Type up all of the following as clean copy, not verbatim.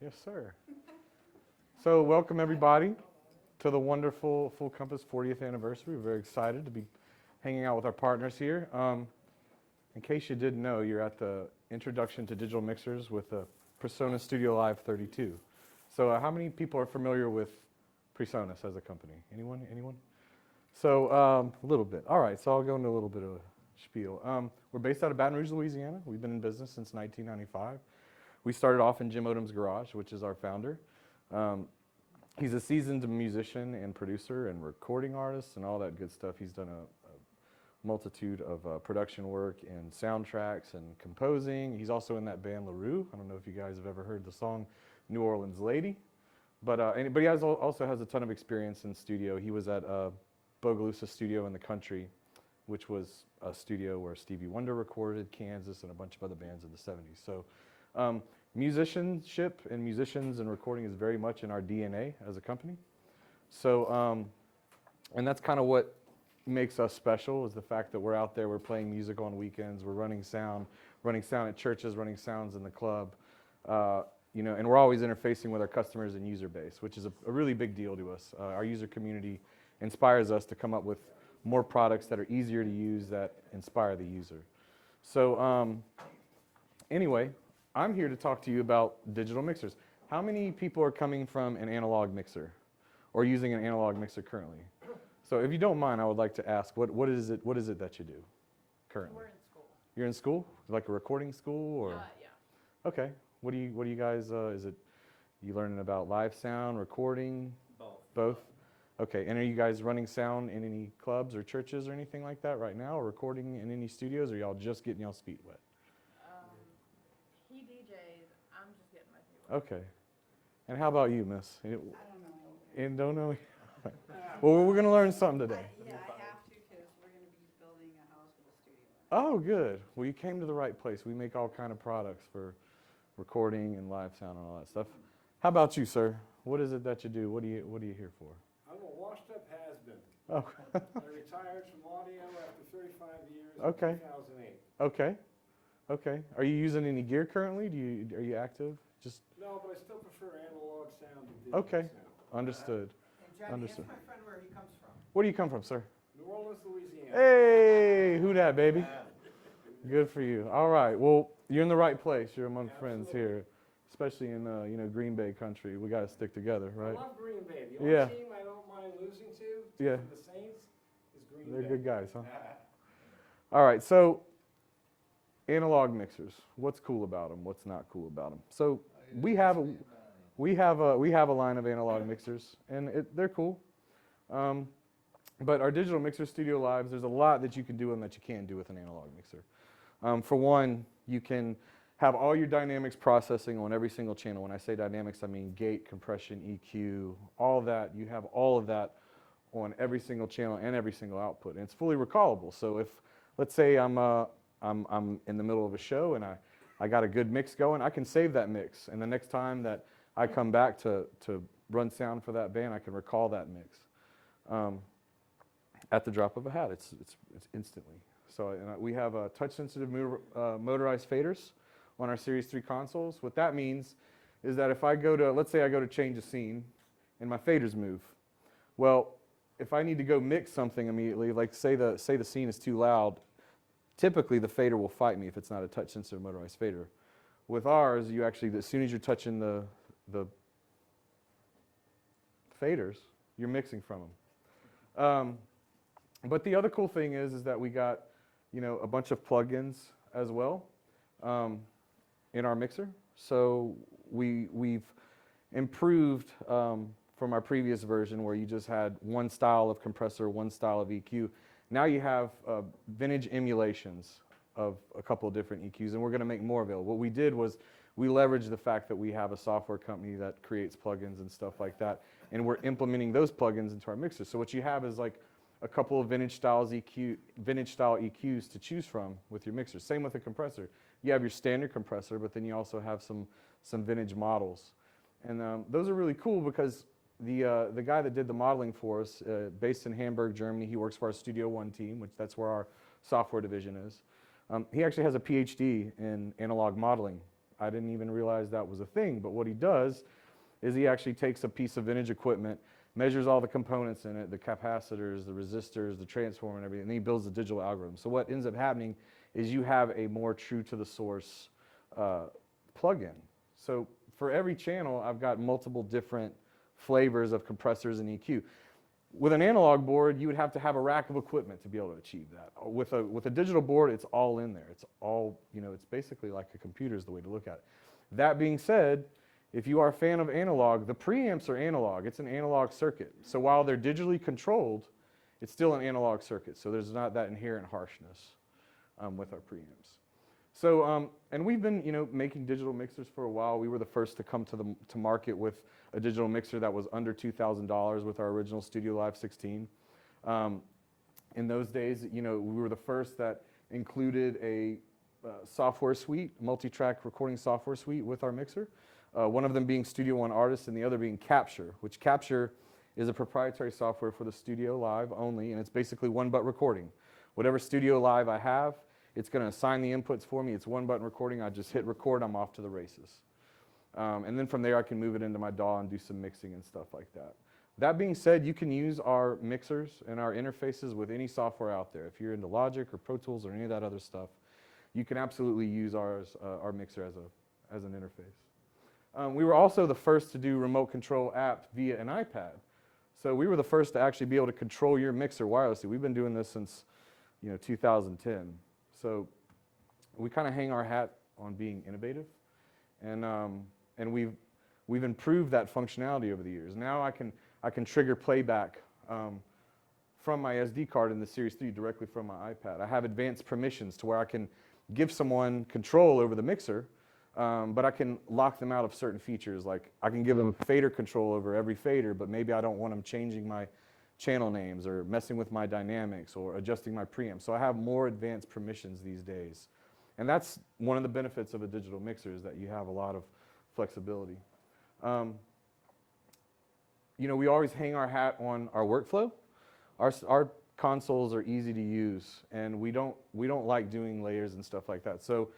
Yes, sir. So welcome everybody to the wonderful Full Compass 40th anniversary. We're very excited to be hanging out with our partners here. In case you didn't know, you're at the Introduction to Digital Mixers with the PreSonus StudioLive 32. So how many people are familiar with PreSonus as a company? Anyone? Anyone? So a little bit. All right, so I'll go into a little bit of a spiel. We're based out of Baton Rouge, Louisiana. We've been in business since 1995. We started off in Jim Odom's garage, which is our founder. He's a seasoned musician and producer and recording artist and all that good stuff. He's done a multitude of production work and soundtracks and composing. He's also in that band LaRue. I don't know if you guys have ever heard the song New Orleans Lady. But he also has a ton of experience in studio. He was at Bogalusa Studio in the Country, which was a studio where Stevie Wonder recorded, Kansas, and a bunch of other bands in the 70s. So musicianship and musicians and recording is very much in our DNA as a company. So, and that's kind of what makes us special, is the fact that we're out there, we're playing music on weekends, we're running sound at churches, running sounds in the club, and we're always interfacing with our customers and user base, which is a really big deal to us. Our user community inspires us to come up with more products that are easier to use, that inspire the user. So anyway, I'm here to talk to you about digital mixers. How many people are coming from an analog mixer or using an analog mixer currently? So if you don't mind, I would like to ask, what is it that you do currently? We're in school. You're in school? Like a recording school or? Yeah. Okay. What do you guys, is it you learning about live sound, recording? Both? Okay. And are you guys running sound in any clubs or churches or anything like that right now, or recording in any studios, or y'all just getting y'all's feet wet? He DJs. I'm just getting my feet wet. Okay. And how about you, miss? I don't know. And don't know? Well, we're going to learn something today. I have to, because we're going to be building a house with a studio. Oh, good. Well, you came to the right place. We make all kind of products for recording and live sound and all that stuff. How about you, sir? What is it that you do? What are you here for? I'm a washed-up has-been. Oh. I retired from audio after 35 years Okay. in 2008. Okay. Are you using any gear currently? Are you active? Just No, but I still prefer analog sound to digital okay. sound. Understood. And Johnny, Understood. ask my friend where he comes from. Where do you come from, sir? New Orleans, Louisiana. Hey, who dat, baby? Good for you. All right. Well, you're in the right place. You're among friends here, especially in Green Bay country. We got to stick together, right? I love Green Bay. The only Yeah. team I don't mind losing to Yeah. the Saints, is Green They're Bay. good guys, huh? All right. So, analog mixers. What's cool about them? What's not cool about them? So we have a line of analog mixers, and they're cool. But our digital mixer StudioLives, there's a lot that you can do and that you can't do with an analog mixer. For one, you can have all your dynamics processing on every single channel. When I say dynamics, I mean gate, compression, EQ, all that. You have all of that on every single channel and every single output, and it's fully recallable. So if, let's say I'm in the middle of a show and I got a good mix going, I can save that mix, and the next time that I come back to run sound for that band, I can recall that mix at the drop of a hat. It's instantly. So we have touch-sensitive motorized faders on our Series 3 consoles. What that means is that if I go to, let's say I go to change a scene, and my faders move. Well, if I need to go mix something immediately, like say the scene is too loud, typically the fader will fight me if it's not a touch-sensitive motorized fader. With ours, you actually, as soon as you're touching the faders, you're mixing from them. But the other cool thing is that we got, a bunch of plugins as well in our mixer. So we've improved from our previous version where you just had one style of compressor, one style of EQ. Now you have vintage emulations of a couple of different EQs, and we're going to make more available. What we did was we leveraged the fact that we have a software company that creates plugins and stuff like that, and we're implementing those plugins into our mixer. So what you have is like a couple of vintage style EQs to choose from with your mixer. Same with the compressor. You have your standard compressor, but then you also have some vintage models, and those are really cool because the guy that did the modeling for us, based in Hamburg, Germany, he works for our Studio One team, which that's where our software division is. He actually has a PhD in analog modeling I didn't even realize that was a thing. But what he does is he actually takes a piece of vintage equipment, measures all the components in it, the capacitors, the resistors, the transformer, and everything, and then he builds a digital algorithm. So what ends up happening is you have a more true to the source plug-in. So for every channel, I've got multiple different flavors of compressors and EQ. With an analog board, you would have to have a rack of equipment to be able to achieve that. With a digital board, it's all in there. It's all, it's basically like a computer is the way to look at it. That being said, if you are a fan of analog, the preamps are analog. It's an analog circuit. So while they're digitally controlled, it's still an analog circuit. So there's not that inherent harshness with our preamps. So, and we've been, making digital mixers for a while. We were the first to come to market with a digital mixer that was under $2,000 with our original StudioLive 16. In those days, we were the first that included a software suite, Multitrack Recording software suite with our mixer. One of them being Studio One Artist and the other being Capture, which Capture is a proprietary software for the StudioLive only, and it's basically one-button recording. Whatever StudioLive I have, it's going to assign the inputs for me. It's one-button recording. I just hit record. I'm off to the races. And then from there, I can move it into my DAW and do some mixing and stuff like that. That being said, you can use our mixers and our interfaces with any software out there. If you're into Logic or Pro Tools or any of that other stuff, you can absolutely use our mixer as an interface. We were also the first to do remote control app via an iPad. So we were the first to actually be able to control your mixer wirelessly. We've been doing this since 2010. So we kind of hang our hat on being innovative, and we've improved that functionality over the years. Now I can trigger playback from my SD card in the Series 3 directly from my iPad. I have advanced permissions to where I can give someone control over the mixer, but I can lock them out of certain features. Like I can give them fader control over every fader, but maybe I don't want them changing my channel names or messing with my dynamics or adjusting my preamp. So I have more advanced permissions these days. And that's one of the benefits of a digital mixer is that you have a lot of flexibility. We always hang our hat on our workflow. Our consoles are easy to use, and we don't like doing layers and stuff like that. So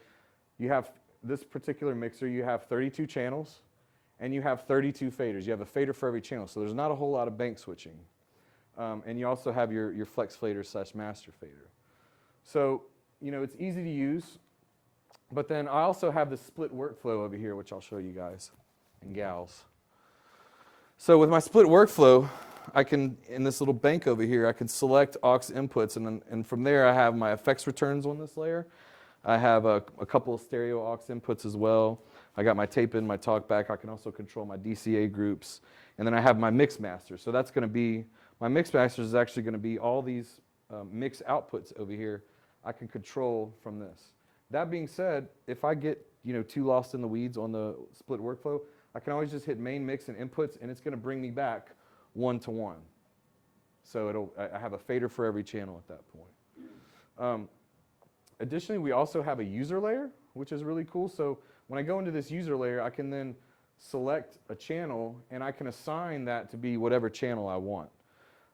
you have this particular mixer, you have 32 channels, and you have 32 faders. You have a fader for every channel, so there's not a whole lot of bank switching. And you also have your flex fader / master fader. So, it's easy to use. But then I also have this split workflow over here, which I'll show you guys and gals. So with my split workflow, I can, in this little bank over here, I can select aux inputs, and from there I have my effects returns on this layer. I have a couple of stereo aux inputs as well. I got my tape in, my talk back. I can also control my DCA groups. And then I have my mix master. So that's going to be, my mix master is actually going to be all these mix outputs over here I can control from this. That being said, if I get too lost in the weeds on the split workflow, I can always just hit main mix and inputs, and it's going to bring me back 1-to-1. So I have a fader for every channel at that point. Additionally, we also have a user layer, which is really cool. So when I go into this user layer, I can then select a channel, and I can assign that to be whatever channel I want.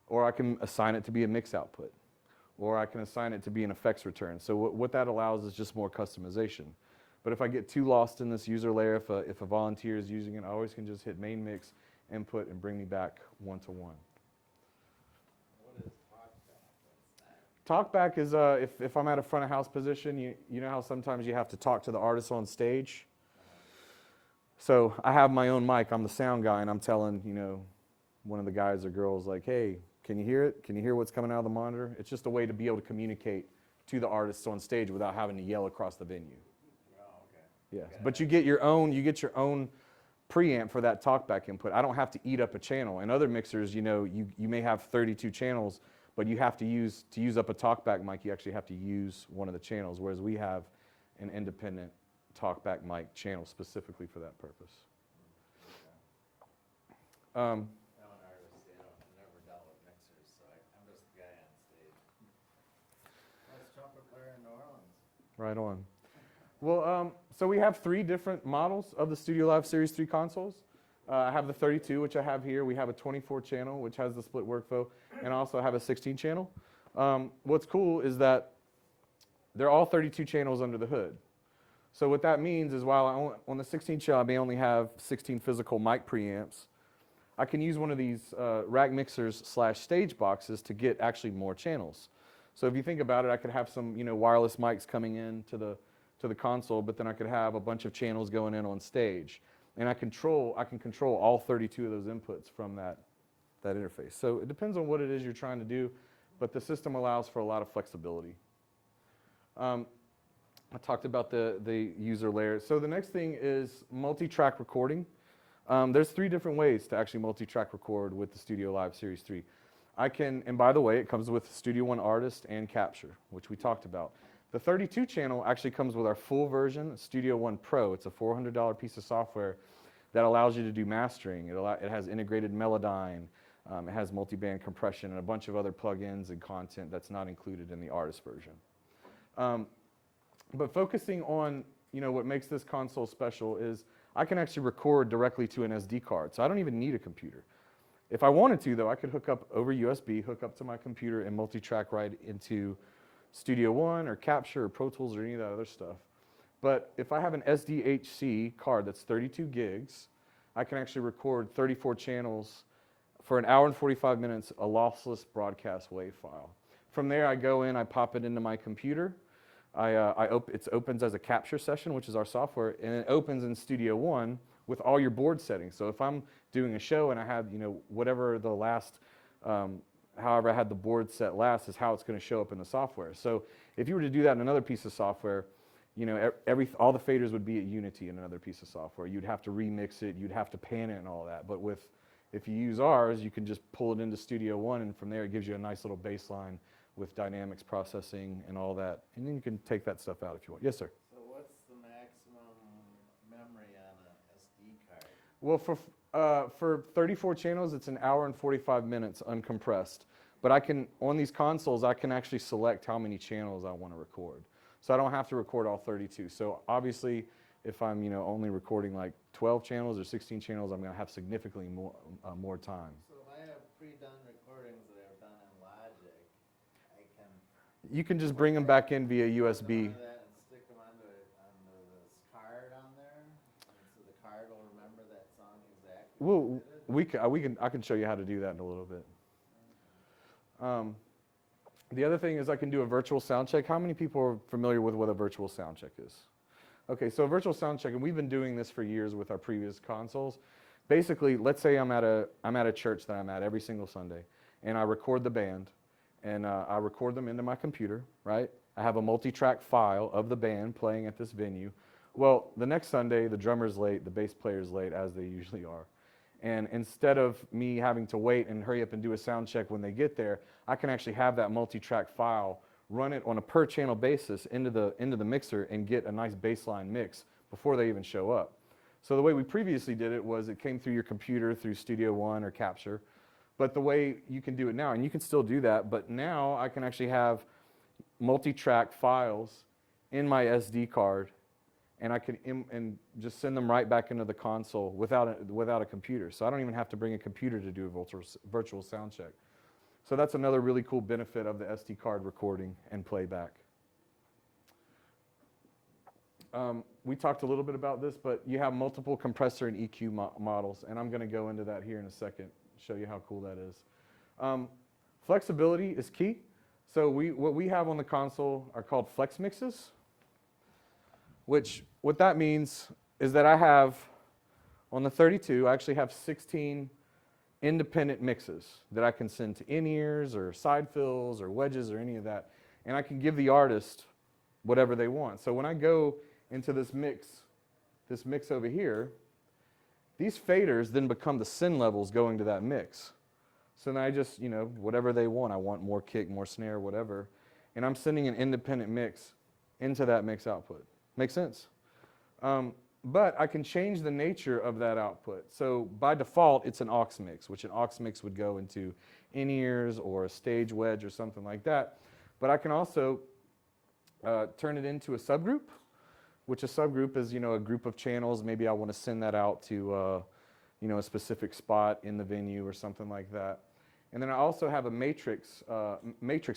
Or I can assign it to be a mix output. Or I can assign it to be an effects return. So what that allows is just more customization. But if I get too lost in this user layer, if a volunteer is using it, I always can just hit main mix, input, and bring me back 1-to-1. What is talkback? Talkback is if I'm at a front of house position, you know how sometimes you have to talk to the artist on stage? So I have my own mic. I'm the sound guy, and I'm telling, one of the guys or girls like, hey, can you hear it? Can you hear what's coming out of the monitor? It's just a way to be able to communicate to the artists on stage without having to yell across the venue. Oh, okay. Yes, but you get your own preamp for that talkback input. I don't have to eat up a channel. In other mixers, you may have 32 channels, but you have to use up a talkback mic, you actually have to use one of the channels, whereas we have an independent talkback mic channel specifically for that purpose. I'm an artist, I've never dealt with mixers, so I'm just the guy on stage. That's trumpet player in New Orleans. Right on. Well, so we have 3 different models of the StudioLive Series 3 consoles. I have the 32, which I have here. We have a 24 channel, which has the split workflow, and I also have a 16 channel. What's cool is that they're all 32 channels under the hood. So what that means is while on the 16 channel I may only have 16 physical mic preamps, I can use one of these rack mixers / stage boxes to get actually more channels. So if you think about it, I could have some wireless mics coming in to the console, but then I could have a bunch of channels going in on stage, and I can control all 32 of those inputs from that interface. So it depends on what it is you're trying to do, but the system allows for a lot of flexibility. I talked about the user layer. So the next thing is multi-track recording. There's 3 different ways to actually multi-track record with the StudioLive Series 3. And by the way, it comes with Studio One Artist and Capture, which we talked about. The 32 channel actually comes with our full version, Studio One Pro. It's a $400 piece of software that allows you to do mastering. It has integrated Melodyne, it has multi-band compression, and a bunch of other plugins and content that's not included in the artist version. But focusing on what makes this console special is I can actually record directly to an SD card, so I don't even need a computer. If I wanted to, though, I could hook up over USB, hook up to my computer, and multi-track right into Studio One or Capture or Pro Tools or any of that other stuff. But if I have an SDHC card that's 32 gigs, I can actually record 34 channels for 1 hour and 45 minutes, a lossless broadcast WAV file. From there, I go in, I pop it into my computer. It opens as a capture session, which is our software, and it opens in Studio One with all your board settings. So if I'm doing a show and I have, whatever the last, however I had the board set last is how it's going to show up in the software. So if you were to do that in another piece of software, all the faders would be at Unity in another piece of software. You'd have to remix it, you'd have to pan it and all that. But if you use ours, you can just pull it into Studio One, and from there it gives you a nice little baseline with dynamics processing and all that. And then you can take that stuff out if you want. Yes, sir? So what's the maximum memory on a SD card? Well, for 34 channels, it's 1 hour and 45 minutes uncompressed. But on these consoles, I can actually select how many channels I want to record. So I don't have to record all 32. So obviously, if I'm only recording like 12 channels or 16 channels, I'm going to have significantly more time. So if I have pre-done recordings that I've done in Logic, I can You can just bring them back in via USB. onto that and stick them onto this card on there, and so the card will remember that song exactly. Well, I can show you how to do that in a little bit. The other thing is I can do a virtual sound check. How many people are familiar with what a virtual sound check is? Okay, so a virtual sound check, and we've been doing this for years with our previous consoles. Basically, let's say I'm at a church that I'm at every single Sunday, and I record the band, and I record them into my computer, right? I have a multi-track file of the band playing at this venue. Well, the next Sunday, the drummer's late, the bass player's late, as they usually are. And instead of me having to wait and hurry up and do a sound check when they get there, I can actually have that multi-track file, run it on a per channel basis into the mixer and get a nice baseline mix before they even show up. So the way we previously did it was it came through your computer through Studio One or Capture. But the way you can do it now, and you can still do that, but now I can actually have multi-track files in my SD card, and I can and just send them right back into the console without a computer. So I don't even have to bring a computer to do a virtual sound check. So that's another really cool benefit of the SD card recording and playback. We talked a little bit about this, but you have multiple compressor and EQ models, and I'm going to go into that here in a second, show you how cool that is. Flexibility is key. So what we have on the console are called flex mixes, what that means is that I have, on the 32, I actually have 16 independent mixes that I can send to in-ears or side fills or wedges or any of that, and I can give the artist whatever they want. So when I go into this mix over here, these faders then become the send levels going to that mix. So then I just, whatever they want, I want more kick, more snare, whatever, and I'm sending an independent mix into that mix output. Make sense? But I can change the nature of that output. So by default, it's an aux mix, which an aux mix would go into in-ears or a stage wedge or something like that. But I can also turn it into a subgroup, which a subgroup is, a group of channels. Maybe I want to send that out to, a specific spot in the venue or something like that. And then I also have a matrix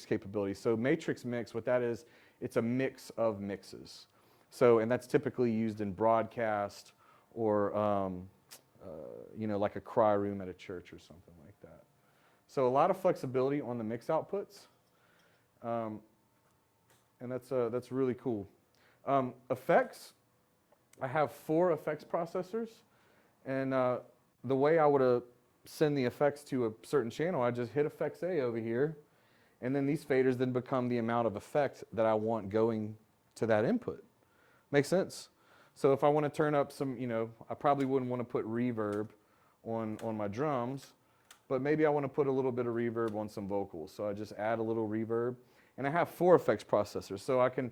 capability. So matrix mix, what that is, it's a mix of mixes. So, and that's typically used in broadcast or, like a cry room at a church or something like that. So a lot of flexibility on the mix outputs, and that's really cool. Effects, I have 4 effects processors, and the way I would send the effects to a certain channel, I just hit effects A over here, and then these faders then become the amount of effect that I want going to that input. Makes sense? So if I want to turn up some, I probably wouldn't want to put reverb on my drums, but maybe I want to put a little bit of reverb on some vocals. So I just add a little reverb, and I have 4 effects processors. So I can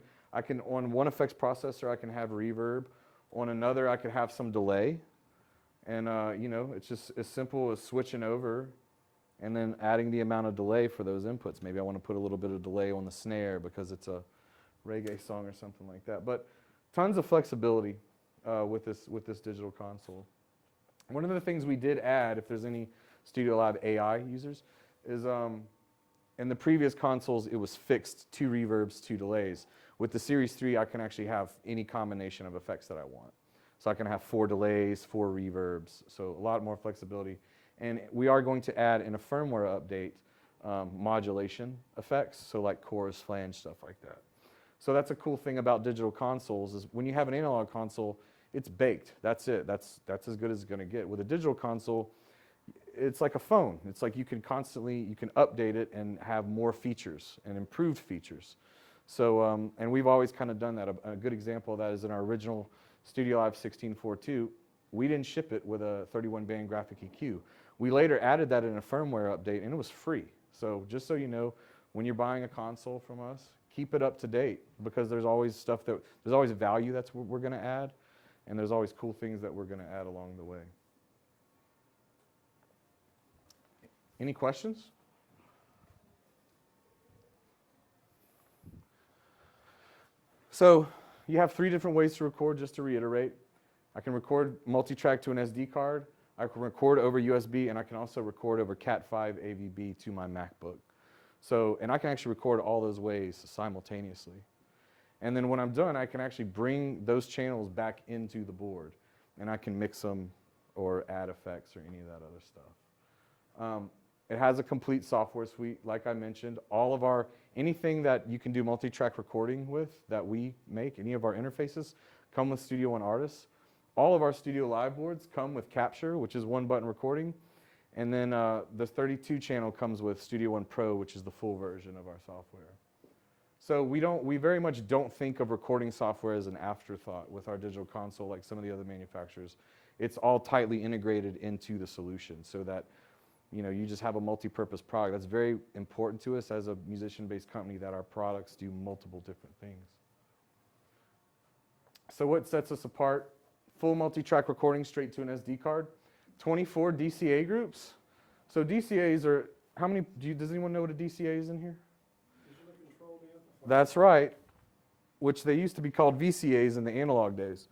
on one effects processor I can have reverb, on another I could have some delay, and it's just as simple as switching over and then adding the amount of delay for those inputs. Maybe I want to put a little bit of delay on the snare because it's a reggae song or something like that. But tons of flexibility with this digital console. One of the things we did add, if there's any StudioLive AI users, is in the previous consoles it was fixed 2 reverbs, 2 delays. With the Series 3, I can actually have any combination of effects that I want. So I can have 4 delays, 4 reverbs, so a lot more flexibility. And we are going to add in a firmware update modulation effects, so like chorus, flange, stuff like that. So that's a cool thing about digital consoles is when you have an analog console, it's baked. That's it. That's as good as it's going to get. With a digital console, it's like a phone. It's like you can update it and have more features and improved features. So, and we've always kind of done that. A good example of that is in our original StudioLive 16.4.2, we didn't ship it with a 31-band graphic EQ. We later added that in a firmware update, and it was free. So just so you know, when you're buying a console from us, keep it up to date, because there's always there's always value that's what we're going to add, and there's always cool things that we're going to add along the way. Any questions? So you have 3 different ways to record, just to reiterate. I can record multitrack to an SD card, I can record over USB, and I can also record over Cat5 AVB to my MacBook. So, and I can actually record all those ways simultaneously. And then when I'm done, I can actually bring those channels back into the board, and I can mix them or add effects or any of that other stuff. It has a complete software suite, like I mentioned. Anything that you can do multi-track recording with that we make, any of our interfaces, come with Studio One Artists. All of our StudioLive boards come with Capture, which is 1-button recording. And then the 32 channel comes with Studio One Pro, which is the full version of our software. So we very much don't think of recording software as an afterthought with our digital console like some of the other manufacturers. It's all tightly integrated into the solution so that you just have a multi-purpose product. That's very important to us as a musician-based company, that our products do multiple different things. So what sets us apart? Full multi-track recording straight to an SD card. 24 DCA groups. So DCAs are, how many, does anyone know what a DCA is in here? Digital control amplifier. That's right, which they used to be called VCAs in the analog days.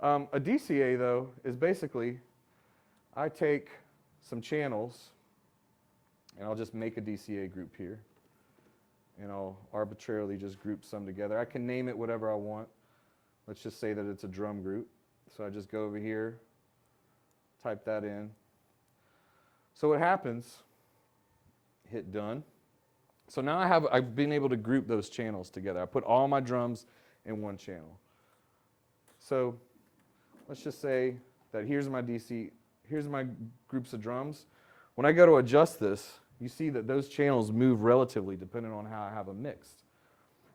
A DCA, though, is basically, I take some channels, and I'll just make a DCA group here, and I'll arbitrarily just group some together. I can name it whatever I want. Let's just say that it's a drum group. So I just go over here, type that in. So what happens, hit done. So now I've been able to group those channels together. I put all my drums in one channel. So let's just say that here's my groups of drums. When I go to adjust this, you see that those channels move relatively depending on how I have them mixed.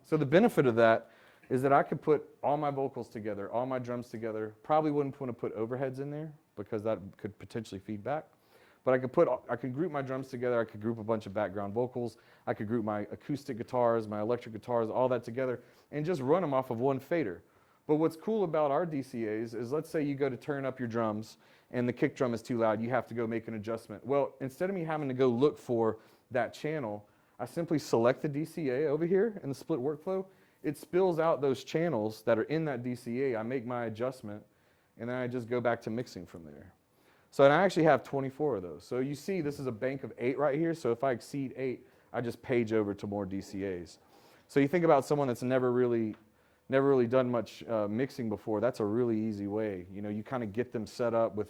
So the benefit of that is that I could put all my vocals together, all my drums together. Probably wouldn't want to put overheads in there because that could potentially feedback. But I could group my drums together. I could group a bunch of background vocals. I could group my acoustic guitars, my electric guitars, all that together, and just run them off of one fader. But what's cool about our DCAs is, let's say you go to turn up your drums and the kick drum is too loud. You have to go make an adjustment. Well, instead of me having to go look for that channel, I simply select the DCA over here in the split workflow. It spills out those channels that are in that DCA. I make my adjustment, and then I just go back to mixing from there. So, and I actually have 24 of those. So you see this is a bank of 8 right here. So if I exceed 8, I just page over to more DCAs. So you think about someone that's never really never really done much mixing before, that's a really easy way. You know, you kind of get them set up with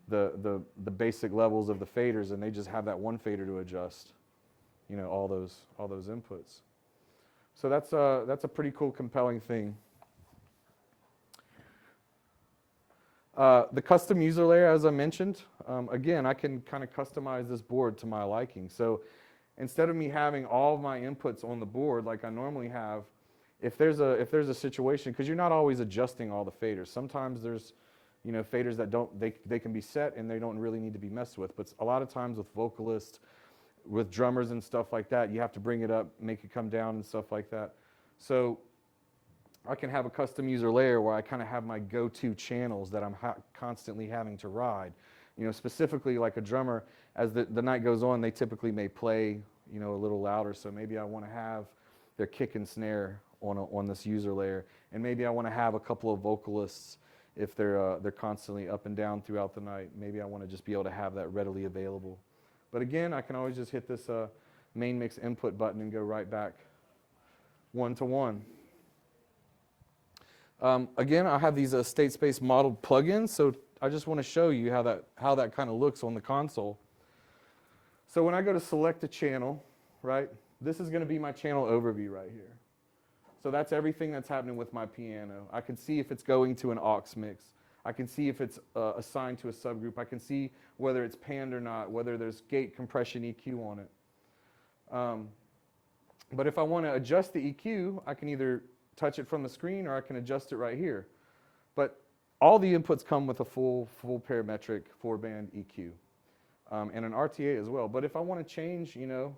the basic levels of the faders, and they just have that one fader to adjust, you know, all those inputs. So that's a pretty cool, compelling thing. The custom user layer, as I mentioned, again, I can kind of customize this board to my liking. So instead of me having all of my inputs on the board like I normally have, if there's a situation, because you're not always adjusting all the faders. Sometimes there's, you know, faders that they can be set and they don't really need to be messed with. But a lot of times with vocalists, with drummers and stuff like that, you have to bring it up, make it come down and stuff like that. So I can have a custom user layer where I kind of have my go-to channels that I'm constantly having to ride. You know, specifically like a drummer, as the night goes on, they typically may play, you know, a little louder. So maybe I want to have their kick and snare on this user layer, and maybe I want to have a couple of vocalists if they're constantly up and down throughout the night. Maybe I want to just be able to have that readily available. But again, I can always just hit this main mix input button and go right back one-to-one. Again, I have these state space modeled plugins, so I just want to show you how that kind of looks on the console. So when I go to select a channel, right, this is going to be my channel overview right here. So that's everything that's happening with my piano. I can see if it's going to an aux mix. I can see if it's assigned to a subgroup. I can see whether it's panned or not, whether there's gate, compression, EQ on it. But if I want to adjust the EQ, I can either touch it from the screen or I can adjust it right here. But all the inputs come with a full parametric 4-band EQ and an RTA as well. But if I want to change, you know,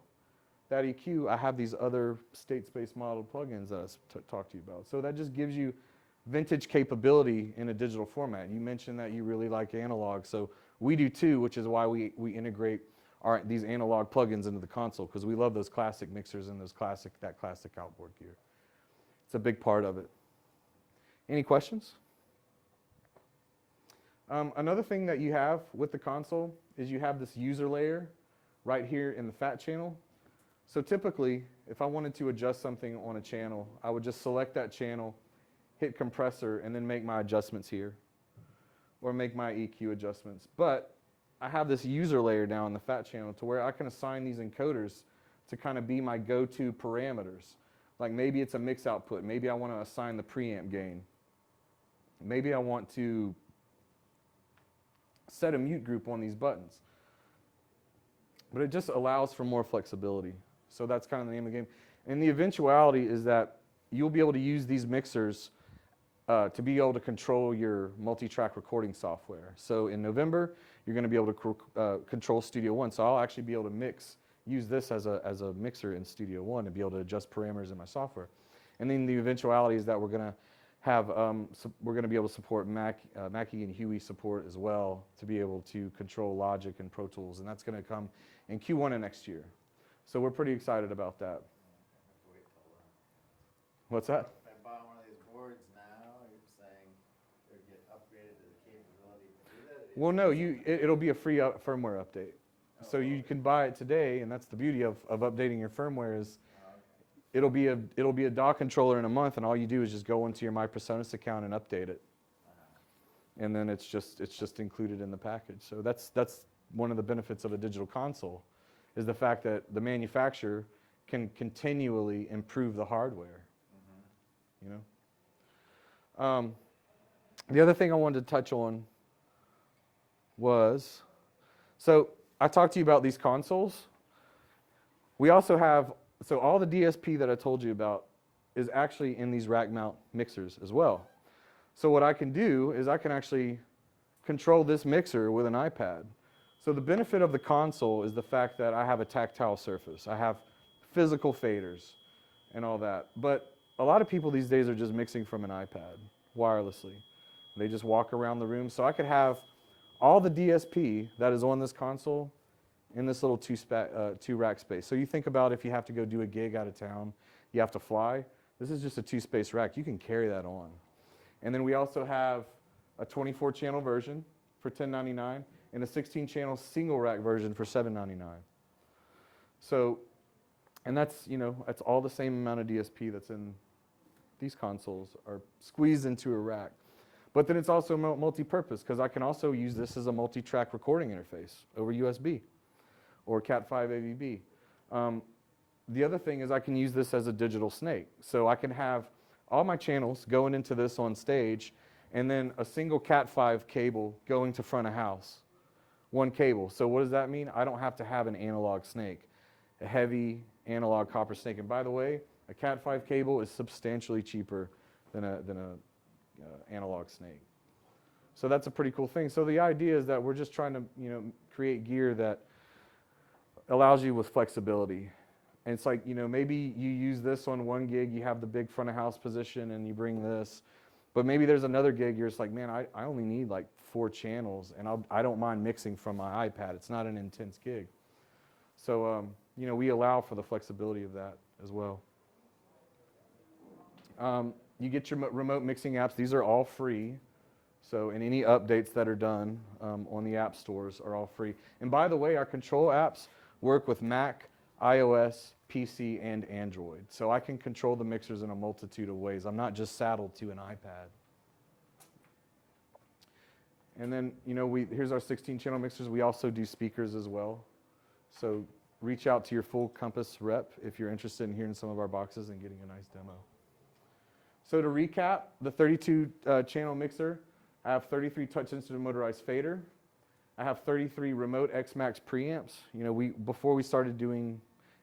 that EQ, I have these other state space modeled plugins that I talked to you about. So that just gives you vintage capability in a digital format. You mentioned that you really like analog, so we do too, which is why we integrate these analog plugins into the console, because we love those classic mixers and that classic outboard gear. It's a big part of it. Any questions? Another thing that you have with the console is you have this user layer right here in the FAT channel. So typically, if I wanted to adjust something on a channel, I would just select that channel, hit compressor, and then make my adjustments here, or make my EQ adjustments. But I have this user layer now in the FAT channel to where I can assign these encoders to kind of be my go-to parameters. Like maybe it's a mix output. Maybe I want to assign the preamp gain. Maybe I want to set a mute group on these buttons. But it just allows for more flexibility. So that's kind of the name of the game. And the eventuality is that you'll be able to use these mixers to be able to control your multi-track recording software. So in November, you're going to be able to control Studio One. So I'll actually be able to use this as a mixer in Studio One and be able to adjust parameters in my software. And then the eventuality is that we're going to have we're going to be able to support Mackie and Huey support as well to be able to control Logic and Pro Tools, and that's going to come in Q1 of next year. So we're pretty excited about that. What's that? If I bought one of these boards now, you're saying it would get upgraded to the capability to do that? Well, no, it'll be a free firmware update. So you can buy it today, and that's the beauty of updating your firmware is it'll be a DAW controller in a month, and all you do is just go into your PreSonus account and update it, and then it's just included in the package. So that's one of the benefits of a digital console, is the fact that the manufacturer can continually improve the hardware. You know. The other thing I wanted to touch on was, so I talked to you about these consoles. We also have, so all the DSP that I told you about is actually in these rack mount mixers as well. So what I can do is I can actually control this mixer with an iPad. So the benefit of the console is the fact that I have a tactile surface. I have physical faders and all that. But a lot of people these days are just mixing from an iPad wirelessly. They just walk around the room. So I could have all the DSP that is on this console in this little two rack space. So you think about if you have to go do a gig out of town, you have to fly. This is just a 2-space rack. You can carry that on. And then we also have a 24-channel version for $10.99 and a 16-channel single rack version for $7.99. So, and that's, you know, that's all the same amount of DSP that's in these consoles are squeezed into a rack. But then it's also multi-purpose because I can also use this as a multi-track recording interface over USB or Cat5 AVB. The other thing is I can use this as a digital snake. So I can have all my channels going into this on stage and then a single Cat5 cable going to front of house. One cable. So what does that mean? I don't have to have an analog snake, a heavy analog copper snake. And by the way, a Cat5 cable is substantially cheaper than a analog snake. So that's a pretty cool thing. So the idea is that we're just trying to, create gear that allows you with flexibility. And it's like, maybe you use this on one gig, you have the big front of house position and you bring this. But maybe there's another gig, you're just like, man, I only need like 4 channels and I don't mind mixing from my iPad. It's not an intense gig. So, we allow for the flexibility of that as well. You get your remote mixing apps. These are all free. So, and any updates that are done on the app stores are all free. And by the way, our control apps work with Mac, iOS, PC, and Android. So I can control the mixers in a multitude of ways. I'm not just saddled to an iPad. And then, here's our 16-channel mixers. We also do speakers as well. So reach out to your Full Compass rep if you're interested in hearing some of our boxes and getting a nice demo. So to recap, the 32-channel mixer, I have 33 touch instrument motorized fader. I have 33 remote X-Max preamps. Before we started doing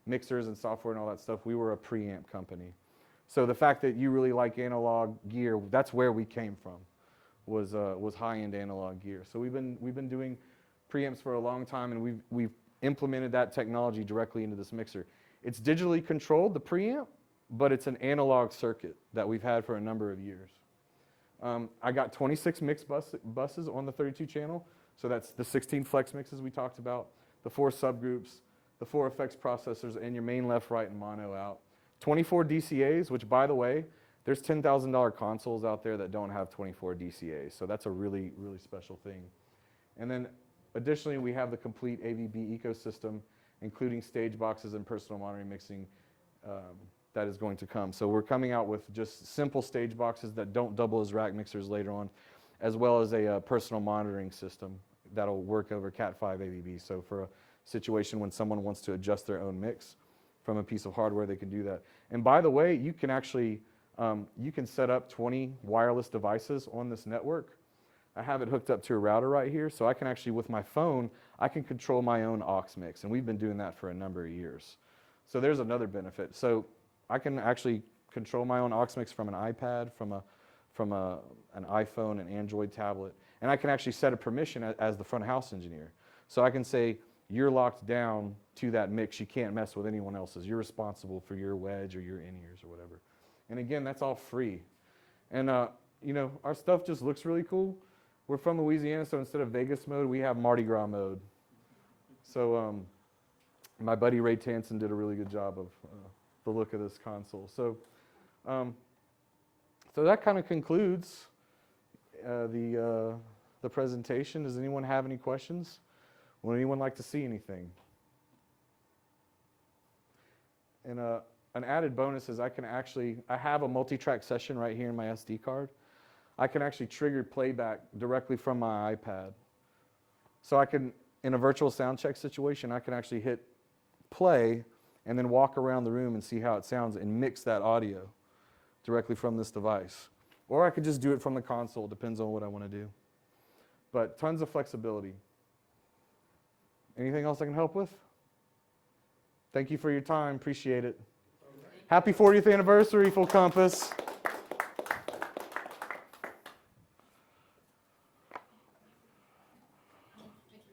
mixers and software and all that stuff, we were a preamp company. So the fact that you really like analog gear, that's where we came from, was high-end analog gear. So we've been doing preamps for a long time, and we've implemented that technology directly into this mixer. It's digitally controlled, the preamp, but it's an analog circuit that we've had for a number of years. I got 26 mix buses on the 32 channel, so that's the 16 flex mixes we talked about, the 4 subgroups, the 4 effects processors, and your main left, right, and mono out. 24 DCAs, which by the way, there's $10,000 consoles out there that don't have 24 DCAs, so that's a really, really special thing. And then additionally, we have the complete AVB ecosystem, including stage boxes and personal monitoring mixing that is going to come. So we're coming out with just simple stage boxes that don't double as rack mixers later on, as well as a personal monitoring system that'll work over Cat5 AVB. So for a situation when someone wants to adjust their own mix from a piece of hardware, they can do that. And by the way, you can actually, you can set up 20 wireless devices on this network. I have it hooked up to a router right here, so I can actually, with my phone, I can control my own aux mix, and we've been doing that for a number of years. So there's another benefit. So I can actually control my own aux mix from an iPad, from an iPhone, an Android tablet, and I can actually set a permission as the front of house engineer. So I can say, you're locked down to that mix, you can't mess with anyone else's. You're responsible for your wedge or your in-ears or whatever. And again, that's all free. And our stuff just looks really cool. We're from Louisiana, so instead of Vegas mode, we have Mardi Gras mode. So my buddy Ray Tansen did a really good job of the look of this console. So that kind of concludes the presentation. Does anyone have any questions? Would anyone like to see anything? And an added bonus is I have a multi-track session right here in my SD card. I can actually trigger playback directly from my iPad. So I can, in a virtual sound check situation, I can actually hit play and then walk around the room and see how it sounds and mix that audio directly from this device. Or I could just do it from the console, depends on what I want to do. But tons of flexibility. Anything else I can help with? Thank you for your time, appreciate it. Happy 40th anniversary, Full Compass.